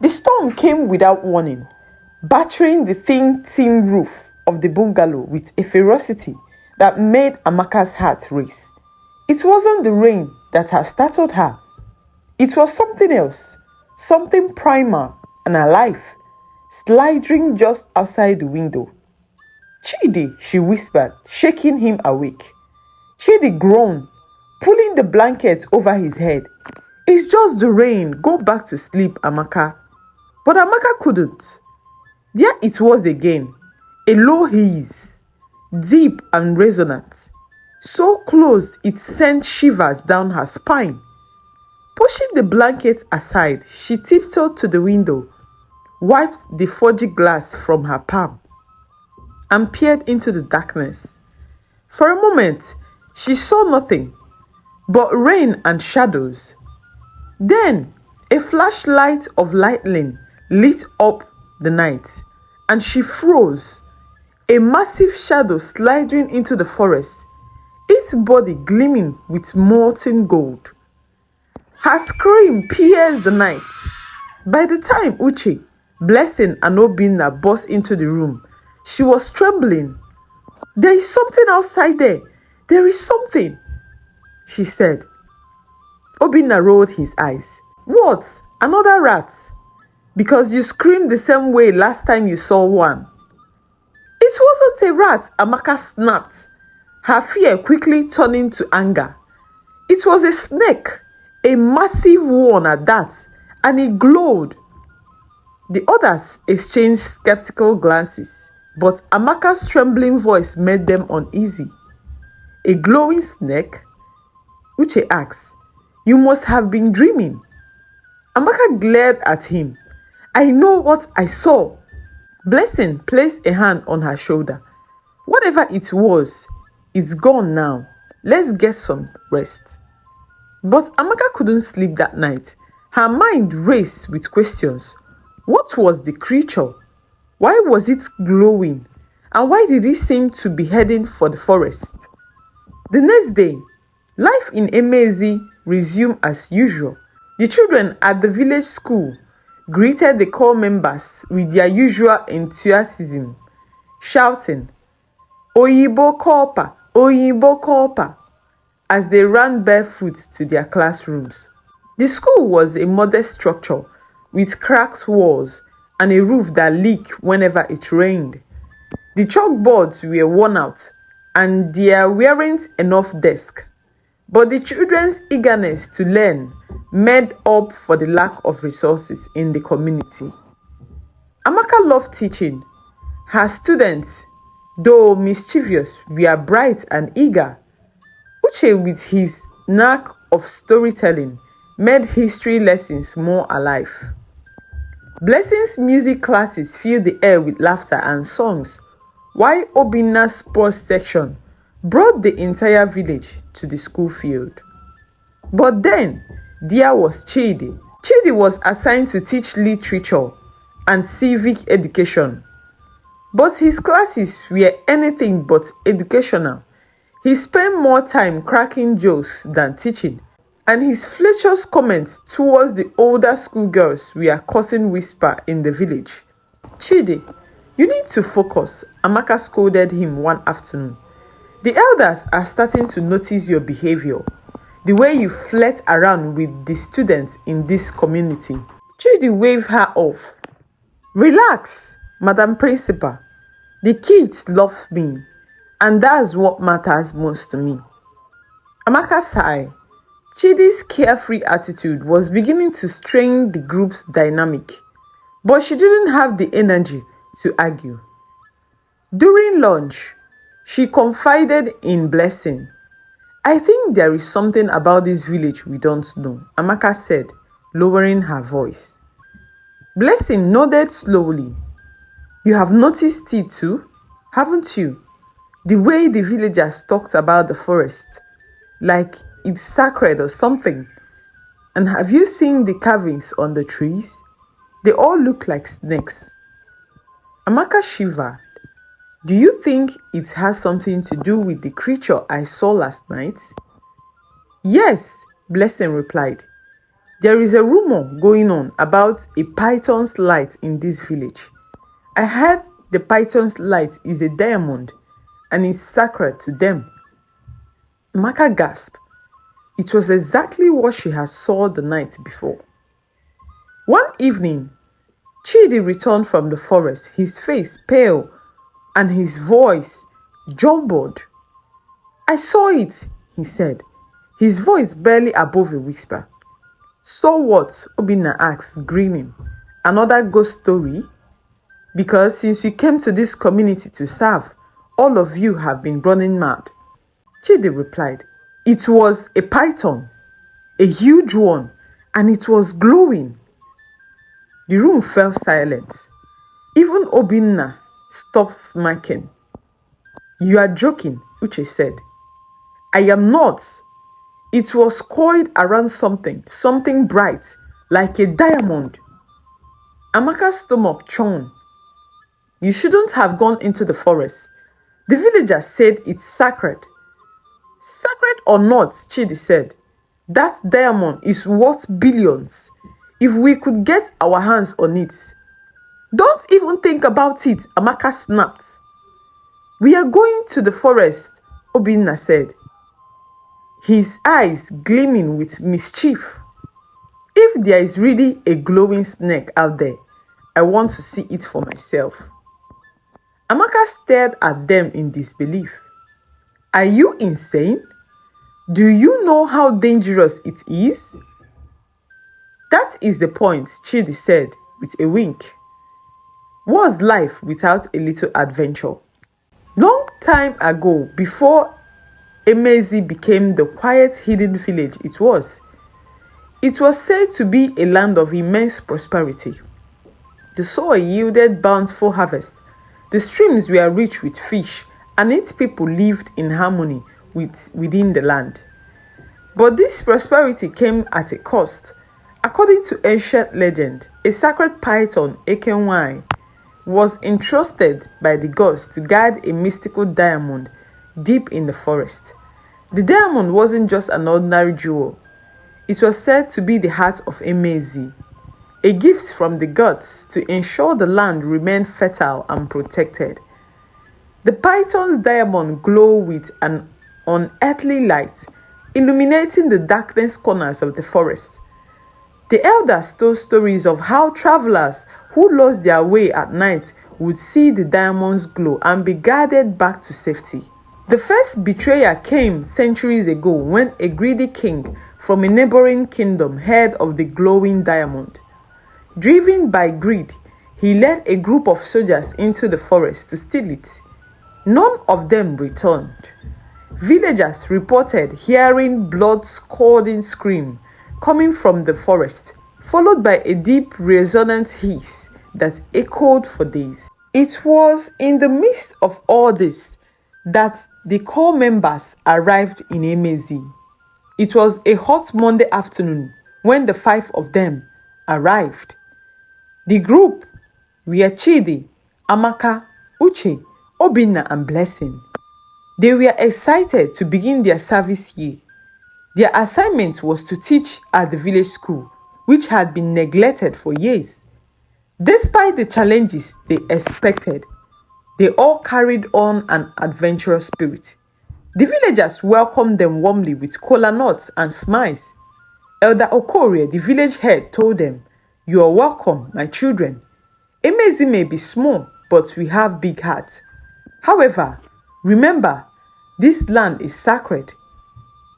The storm came without warning, battering the thin tin roof of the bungalow with a ferocity that made Amaka's heart race. It wasn't the rain that had startled her. It was something else, something primal and alive, slithering just outside the window. "Chidi," she whispered, shaking him awake. Chidi groaned, pulling the blanket over his head. "It's just the rain. Go back to sleep, Amaka." But Amaka couldn't. There it was again, a low hiss, deep and resonant, so close it sent shivers down her spine. Pushing the blanket aside, she tiptoed to the window, wiped the foggy glass from her palm, and peered into the darkness. For a moment, she saw nothing but rain and shadows. Then, a flashlight of lightning lit up the night, and she froze, a massive shadow sliding into the forest, its body gleaming with molten gold. Her scream pierced the night. By the time Uche, Blessing, and Obinna burst into the room, she was trembling. "There is something outside there. There is something," she said. Obinna rolled his eyes. "What? Another rat? Because you screamed the same way last time you saw one." "It wasn't a rat," Amaka snapped, her fear quickly turning to anger. "It was a snake, a massive one at that, and it glowed." The others exchanged skeptical glances, but Amaka's trembling voice made them uneasy. "A glowing snake?" Uche asked. "You must have been dreaming." Amaka glared at him. "I know what I saw." Blessing placed a hand on her shoulder. "Whatever it was, it's gone now. Let's get some rest." But Amaka couldn't sleep that night. Her mind raced with questions. What was the creature? Why was it glowing? And why did it seem to be heading for the forest? The next day, life in Emezi resumed as usual. The children at the village school greeted the corps members with their usual enthusiasm, shouting, "Oyibo Kopa, Oyibo Kopa," as they ran barefoot to their classrooms. The school was a modest structure with cracked walls and a roof that leaked whenever it rained. The chalkboards were worn out and there weren't enough desks. But the children's eagerness to learn made up for the lack of resources in the community. Amaka loved teaching. Her students, though mischievous, were bright and eager. Uche, with his knack of storytelling, made history lessons more alive. Blessing's music classes filled the air with laughter and songs, while Obinna's sports section brought the entire village to the school field. But then, there was Chidi. Chidi was assigned to teach literature and civic education. But his classes were anything but educational. He spent more time cracking jokes than teaching, and his flirtatious comments towards the older schoolgirls were causing whisper in the village. "Chidi, you need to focus," Amaka scolded him one afternoon. "The elders are starting to notice your behavior, the way you flirt around with the students in this community." Chidi waved her off. "Relax, Madam Principal. The kids love me, and that's what matters most to me." Amaka sighed. Chidi's carefree attitude was beginning to strain the group's dynamic, but she didn't have the energy to argue. During lunch, she confided in Blessing. "I think there is something about this village we don't know," Amaka said, lowering her voice. Blessing nodded slowly. "You have noticed it too, haven't you? The way the villagers talked about the forest, like it's sacred or something. And have you seen the carvings on the trees? They all look like snakes." Amaka shivered. "Do you think it has something to do with the creature I saw last night?" "Yes," Blessing replied. There is a rumor going on about a python's light in this village. I heard the python's light is a diamond and is sacred to them. Amaka gasped. It was exactly what she had saw the night before. One evening, Chidi returned from the forest, his face pale and his voice jumbled. I saw it, he said, his voice barely above a whisper. So what? Obinna asked, grinning. Another ghost story? Because since we came to this community to serve, all of you have been running mad. Chidi replied, it was a python, a huge one, and it was glowing. The room fell silent. Even Obinna stopped smirking. You are joking, Uche said. I am not. It was coiled around something bright, like a diamond. Amaka's stomach churned. You shouldn't have gone into the forest. The villagers said it's sacred. Sacred or not, Chidi said, that diamond is worth billions. If we could get our hands on it. Don't even think about it, Amaka snapped. We are going to the forest, Obinna said, his eyes gleaming with mischief. If there is really a glowing snake out there, I want to see it for myself. Amaka stared at them in disbelief. Are you insane? Do you know how dangerous it is? That is the point, Chidi said with a wink. What's life without a little adventure? Long time ago, before Emezi became the quiet hidden village it was said to be a land of immense prosperity. The soil yielded bountiful harvest, the streams were rich with fish, and its people lived in harmony within the land. But this prosperity came at a cost. According to ancient legend, a sacred python, Ekenwai, was entrusted by the gods to guard a mystical diamond deep in the forest. The diamond wasn't just an ordinary jewel. It was said to be the heart of Emezi, a gift from the gods to ensure the land remained fertile and protected. The python's diamond glowed with an unearthly light, illuminating the darkest corners of the forest. The elders told stories of how travelers who lost their way at night would see the diamond's glow and be guided back to safety. The first betrayal came centuries ago when a greedy king from a neighboring kingdom heard of the glowing diamond. Driven by greed, he led a group of soldiers into the forest to steal it. None of them returned. Villagers reported hearing blood-curdling scream coming from the forest, followed by a deep, resonant hiss that echoed for days. It was in the midst of all this that the core members arrived in Emezi. It was a hot Monday afternoon when the 5 of them arrived. The group were Chidi, Amaka, Uche, Obinna and Blessing. They were excited to begin their service year. Their assignment was to teach at the village school, which had been neglected for years. Despite the challenges they expected, they all carried on an adventurous spirit. The villagers welcomed them warmly with kola nuts and smiles. Elder Okorie, the village head, told them, "You are welcome, my children. Emezi may be small, but we have big hearts. However, remember, this land is sacred.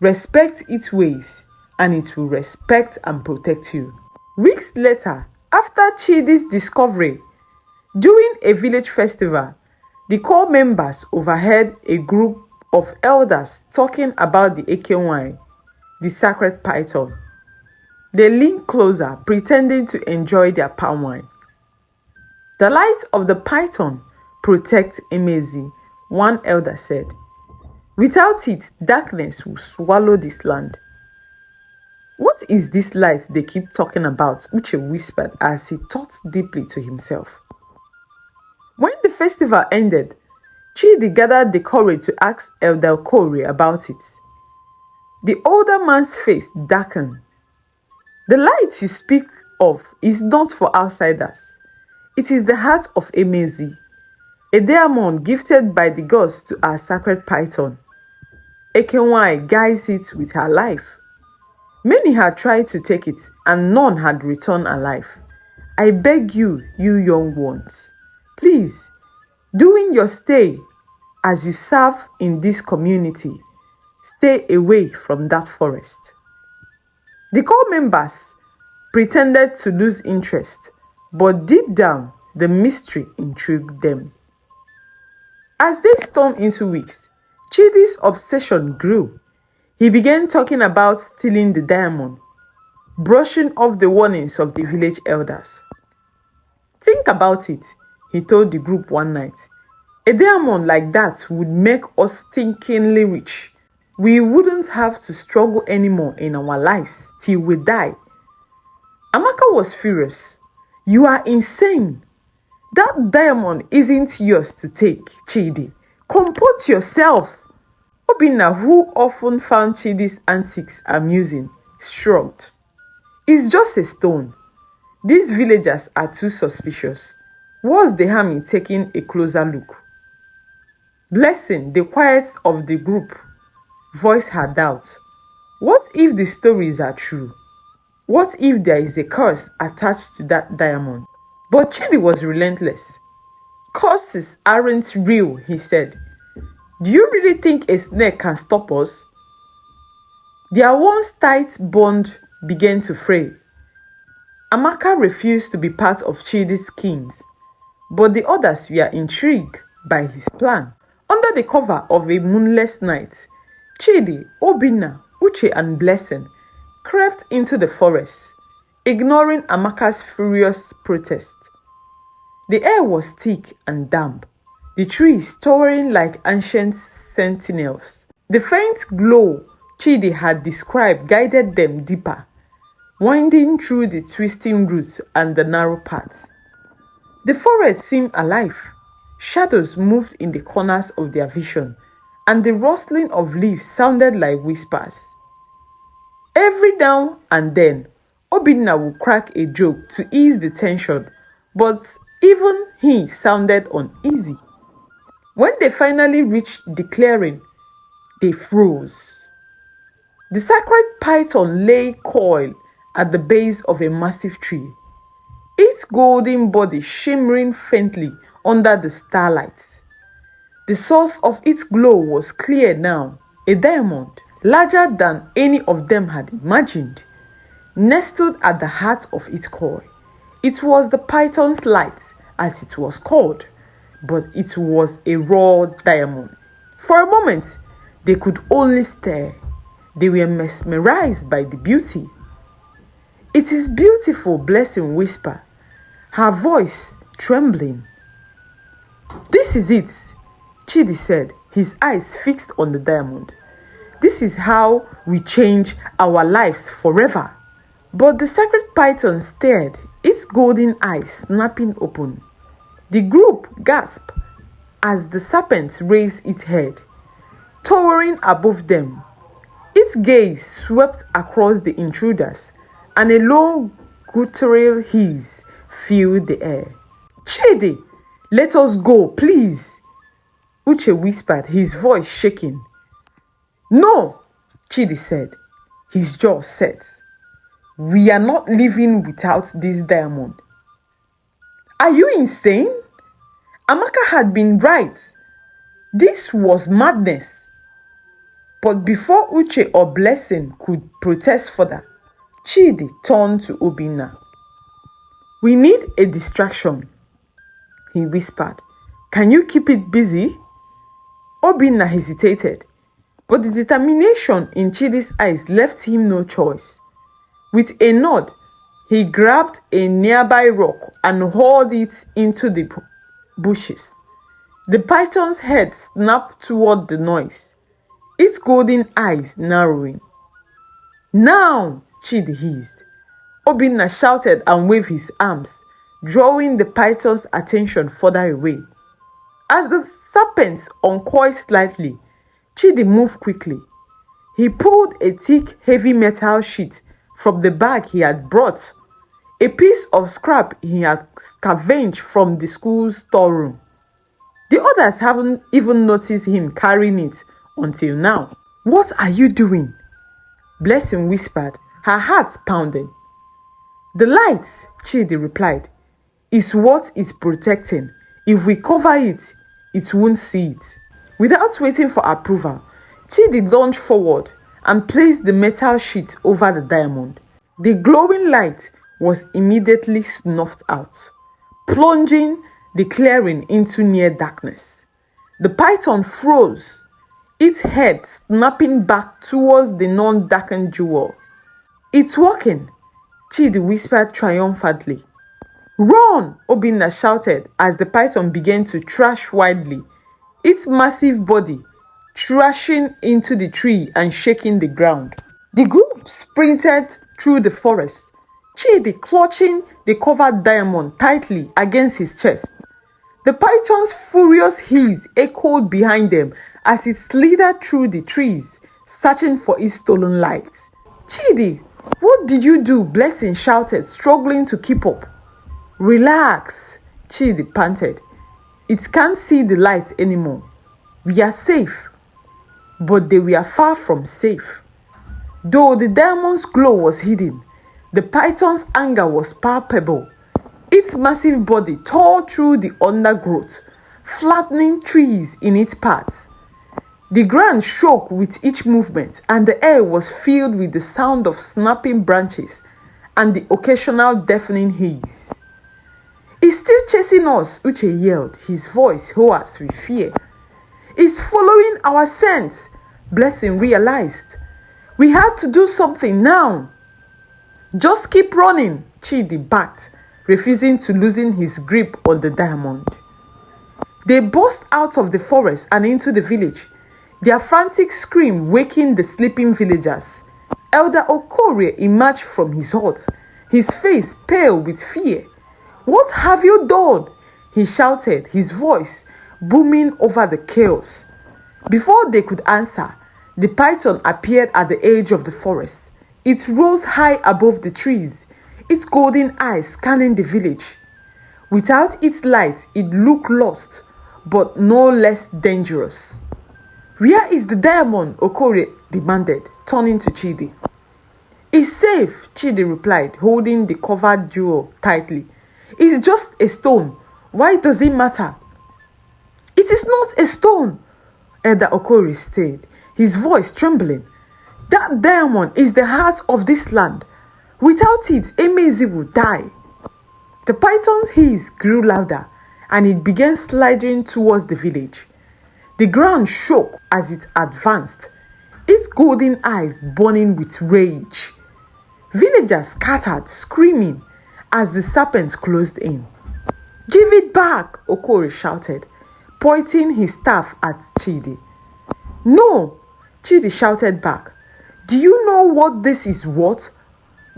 Respect its ways, and it will respect and protect you." Weeks later, after Chidi's discovery, during a village festival, the core members overheard a group of elders talking about the Ekenwai, the sacred python. They leaned closer, pretending to enjoy their palm wine. "The light of the python protects Emezi," one elder said. "Without it, darkness will swallow this land." "What is this light they keep talking about?" Uche whispered as he thought deeply to himself. When the festival ended, Chidi gathered the courage to ask Elder Corey about it. The older man's face darkened. The light you speak of is not for outsiders. It is the heart of Emezi, a diamond gifted by the gods to our sacred python. Ekenwai guides it with her life. Many had tried to take it, and none had returned alive. I beg you, you young ones, please, during your stay as you serve in this community, stay away from that forest. The core members pretended to lose interest, but deep down, the mystery intrigued them. As they stormed into weeks, Chidi's obsession grew. He began talking about stealing the diamond, brushing off the warnings of the village elders. Think about it, he told the group one night. A diamond like that would make us stinkingly rich. We wouldn't have to struggle anymore in our lives till we die. Amaka was furious. You are insane. That diamond isn't yours to take, Chidi. Comport yourself. Obinna, who often found Chidi's antics amusing, shrugged. It's just a stone. These villagers are too suspicious. What's the harm in taking a closer look? Blessing, the quiet of the group, voiced her doubt. What if the stories are true? What if there is a curse attached to that diamond? But Chidi was relentless. Curses aren't real, he said. Do you really think a snake can stop us? Their once tight bond began to fray. Amaka refused to be part of Chidi's schemes, but the others were intrigued by his plan. Under the cover of a moonless night, Chidi, Obinna, Uche and Blessing crept into the forest, ignoring Amaka's furious protest. The air was thick and damp, the trees towering like ancient sentinels. The faint glow Chidi had described guided them deeper, winding through the twisting roots and the narrow paths. The forest seemed alive. Shadows moved in the corners of their vision, and the rustling of leaves sounded like whispers. Every now and then, Obinna would crack a joke to ease the tension, but even he sounded uneasy. When they finally reached the clearing, they froze. The sacred python lay coiled at the base of a massive tree, its golden body shimmering faintly under the starlight. The source of its glow was clear now, a diamond, larger than any of them had imagined, nestled at the heart of its core. It was the python's light, as it was called, but it was a raw diamond. For a moment, they could only stare. They were mesmerized by the beauty. It is beautiful, Blessing whispered, her voice trembling. This is it, Chidi said, his eyes fixed on the diamond. This is how we change our lives forever. But the sacred python stared, its golden eyes snapping open. The group gasped as the serpent raised its head, towering above them. Its gaze swept across the intruders, and a low guttural hiss filled the air. Chidi, let us go, please, Uche whispered, his voice shaking. No, Chidi said, his jaw set. We are not living without this diamond. Are you insane? Amaka had been right. This was madness. But before Uche or Blessing could protest further, Chidi turned to Obinna. We need a distraction, he whispered. Can you keep it busy? Obinna hesitated, but the determination in Chidi's eyes left him no choice. With a nod, he grabbed a nearby rock and hauled it into the bushes. The python's head snapped toward the noise, its golden eyes narrowing. Now, Chidi hissed. Obinna shouted and waved his arms, drawing the python's attention further away. As the serpent uncoiled slightly, Chidi moved quickly. He pulled a thick, heavy metal sheet from the bag he had brought, a piece of scrap he had scavenged from the school's storeroom. The others haven't even noticed him carrying it until now. "What are you doing?" Blessing whispered, her heart pounding. "The light," Chidi replied, "is what it's protecting. If we cover it, it won't see it." Without waiting for approval, Chidi lunged forward and placed the metal sheet over the diamond. The glowing light was immediately snuffed out, plunging the clearing into near darkness. The python froze, its head snapping back towards the non-darkened jewel. "It's working," Chidi whispered triumphantly. "Run!" Obinna shouted as the python began to thrash wildly, its massive body thrashing into the tree and shaking the ground. The group sprinted through the forest, Chidi clutching the covered diamond tightly against his chest. The python's furious hiss echoed behind them as it slithered through the trees, searching for its stolen light. "Chidi, what did you do?" Blessing shouted, struggling to keep up. "Relax," Chidi panted. "It can't see the light anymore. We are safe." But they were far from safe. Though the diamond's glow was hidden, the python's anger was palpable. Its massive body tore through the undergrowth, flattening trees in its path. The ground shook with each movement, and the air was filled with the sound of snapping branches and the occasional deafening hiss. "It's still chasing us," Uche yelled, his voice hoarse with fear. "It's following our scent," Blessing realized. "We had to do something now." "Just keep running," Chidi barked, refusing to loosen his grip on the diamond. They burst out of the forest and into the village, their frantic scream waking the sleeping villagers. Elder Okorie emerged from his hut, his face pale with fear. "What have you done?" he shouted, his voice booming over the chaos. Before they could answer, the python appeared at the edge of the forest. It rose high above the trees, its golden eyes scanning the village. Without its light, it looked lost, but no less dangerous. "Where is the diamond?" Okorie demanded, turning to Chidi. "It's safe," Chidi replied, holding the covered jewel tightly. "It's just a stone. Why does it matter?" "It is not a stone," Elder Okorie said, his voice trembling. "That diamond is the heart of this land. Without it, Emezi will die." The python's hiss grew louder, and it began sliding towards the village. The ground shook as it advanced, its golden eyes burning with rage. Villagers scattered, screaming, as the serpents closed in. "Give it back!" Okorie shouted, pointing his staff at Chidi. "No!" Chidi shouted back. "Do you know what this is worth?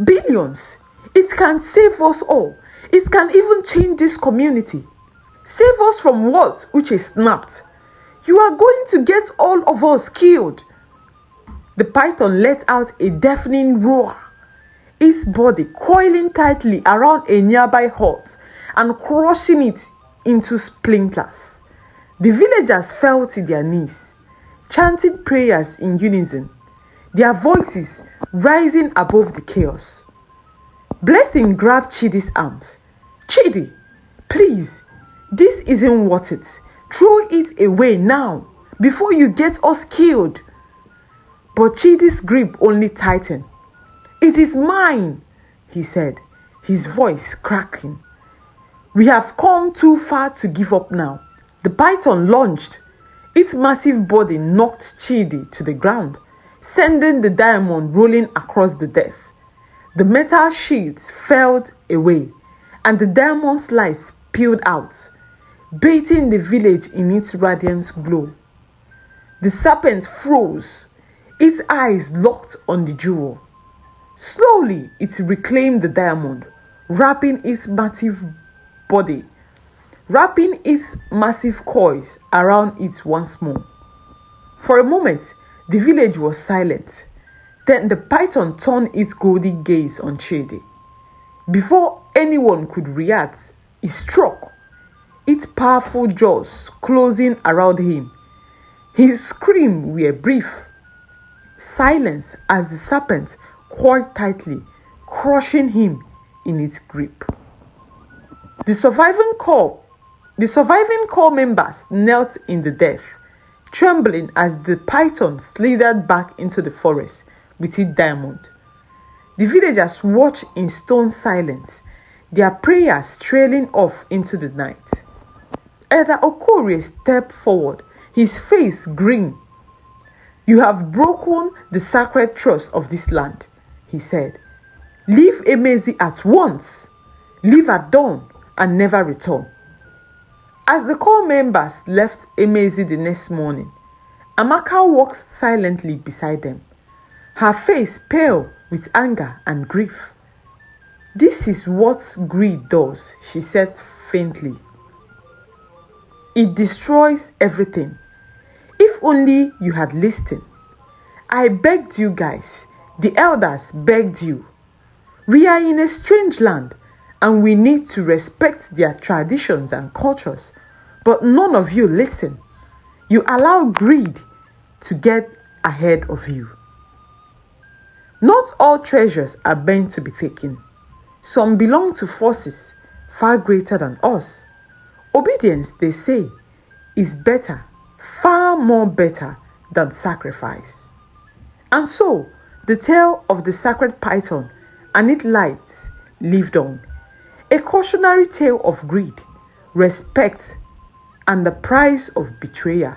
Billions! It can save us all. It can even change this community." "Save us from what?" Uche snapped. "You are going to get all of us killed." The python let out a deafening roar, its body coiling tightly around a nearby hut and crushing it into splinters. The villagers fell to their knees, chanting prayers in unison, their voices rising above the chaos. Blessing grabbed Chidi's arms. "Chidi, please, this isn't worth it. Throw it away now, before you get us killed." But Chidi's grip only tightened. "It is mine," he said, his voice cracking. "We have come too far to give up now." The python lunged. Its massive body knocked Chidi to the ground, sending the diamond rolling across the deck. The metal sheets fell away, and the diamond's light spilled out, bathing the village in its radiant glow. The serpent froze, its eyes locked on the jewel. Slowly, it reclaimed the diamond, wrapping its massive coils around it once more. For a moment, the village was silent. Then the python turned its goldy gaze on Chidi. Before anyone could react, it struck, its powerful jaws closing around him. His screams were brief, silent as the serpent coiled tightly, crushing him in its grip. The surviving corps members knelt in the death, trembling as the python slithered back into the forest with its diamond. The villagers watched in stone silence, their prayers trailing off into the night. Elder Okorie stepped forward, his face grim. "You have broken the sacred trust of this land," he said. "Leave Emezi at once. Leave at dawn and never return." As the corps members left Emezi the next morning, Amaka walked silently beside them, her face pale with anger and grief. "This is what greed does," she said faintly. "It destroys everything. If only you had listened. I begged you guys, the elders begged you. We are in a strange land and we need to respect their traditions and cultures, but none of you listen. You allow greed to get ahead of you. Not all treasures are meant to be taken. Some belong to forces far greater than us. Obedience, they say, is better, far more better than sacrifice." And so, the tale of the sacred python and its light lived on. A cautionary tale of greed, respect, and the price of betrayal.